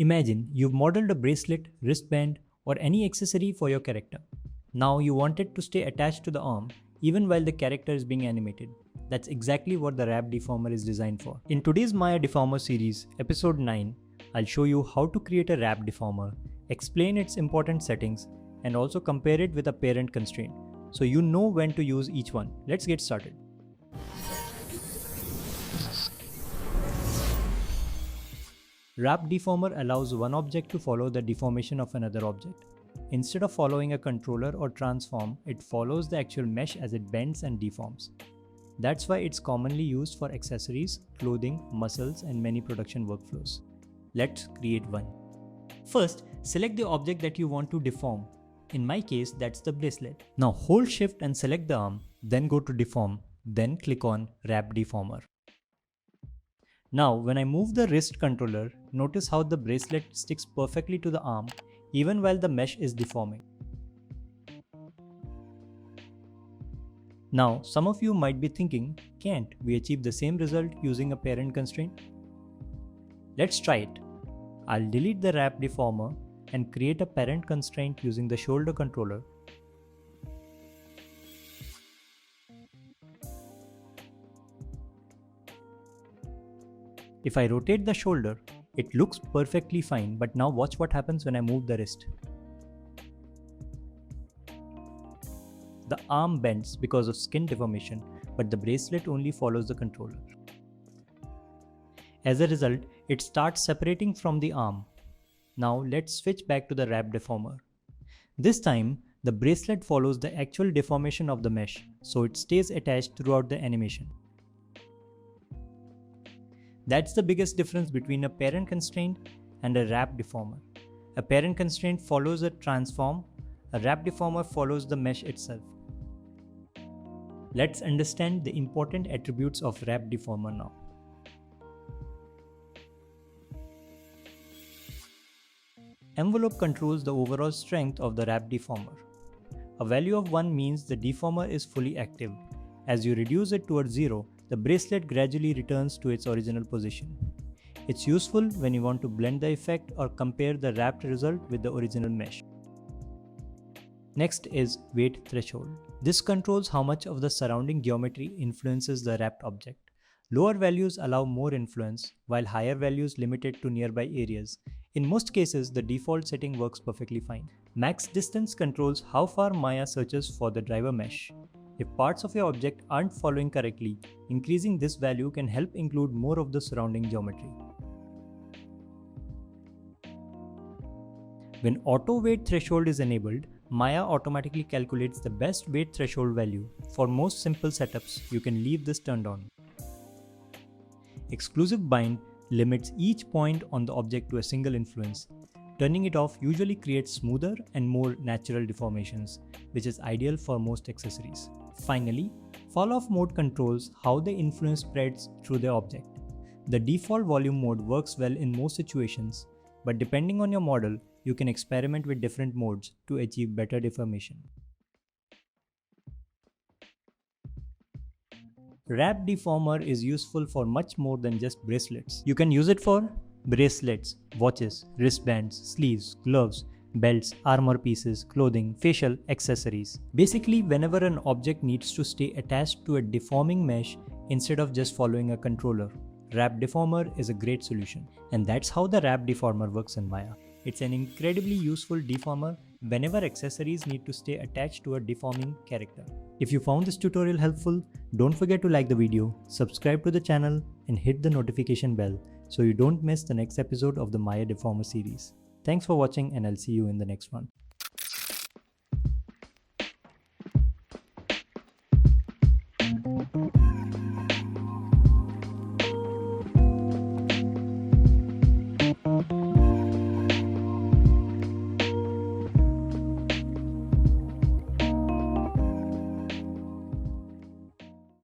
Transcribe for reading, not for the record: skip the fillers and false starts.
Imagine you've modeled a bracelet, wristband, or any accessory for your character. Now you want it to stay attached to the arm even while the character is being animated. That's exactly what the Wrap Deformer is designed for. In today's Maya Deformer series, episode 9, I'll show you how to create a Wrap Deformer, explain its important settings, and also compare it with a parent constraint, so you know when to use each one. Let's get started. Wrap Deformer allows one object to follow the deformation of another object. Instead of following a controller or transform, it follows the actual mesh as it bends and deforms. That's why it's commonly used for accessories, clothing, muscles, and many production workflows. Let's create one. First, select the object that you want to deform. In my case, that's the bracelet. Now hold Shift and select the arm, then go to Deform, then click on Wrap Deformer. Now, when I move the wrist controller, notice how the bracelet sticks perfectly to the arm even while the mesh is deforming. Now, some of you might be thinking, can't we achieve the same result using a parent constraint? Let's try it. I'll delete the Wrap Deformer and create a parent constraint using the shoulder controller. If I rotate the shoulder, it looks perfectly fine, but now watch what happens when I move the wrist. The arm bends because of skin deformation, but the bracelet only follows the controller. As a result, it starts separating from the arm. Now let's switch back to the Wrap Deformer. This time, the bracelet follows the actual deformation of the mesh, so it stays attached throughout the animation. That's the biggest difference between a parent constraint and a Wrap Deformer. A parent constraint follows a transform, a Wrap Deformer follows the mesh itself. Let's understand the important attributes of Wrap Deformer now. Envelope controls the overall strength of the Wrap Deformer. A value of 1 means the deformer is fully active. As you reduce it towards 0, the bracelet gradually returns to its original position. It's useful when you want to blend the effect or compare the wrapped result with the original mesh. Next is weight threshold. This controls how much of the surrounding geometry influences the wrapped object. Lower values allow more influence, while higher values limit it to nearby areas. In most cases, the default setting works perfectly fine. Max distance controls how far Maya searches for the driver mesh. If parts of your object aren't following correctly, increasing this value can help include more of the surrounding geometry. When auto weight threshold is enabled, Maya automatically calculates the best weight threshold value. For most simple setups, you can leave this turned on. Exclusive bind limits each point on the object to a single influence. Turning it off usually creates smoother and more natural deformations, which is ideal for most accessories. Finally, fall-off mode controls how the influence spreads through the object. The default volume mode works well in most situations, but depending on your model, you can experiment with different modes to achieve better deformation. Wrap Deformer is useful for much more than just bracelets. You can use it for bracelets, watches, wristbands, sleeves, gloves, belts, armor pieces, clothing, facial accessories. Basically, whenever an object needs to stay attached to a deforming mesh instead of just following a controller, Wrap Deformer is a great solution. And that's how the Wrap Deformer works in Maya. It's an incredibly useful deformer whenever accessories need to stay attached to a deforming character. If you found this tutorial helpful, don't forget to like the video, subscribe to the channel, and hit the notification bell so you don't miss the next episode of the Maya Deformer series. Thanks for watching, and I'll see you in the next one.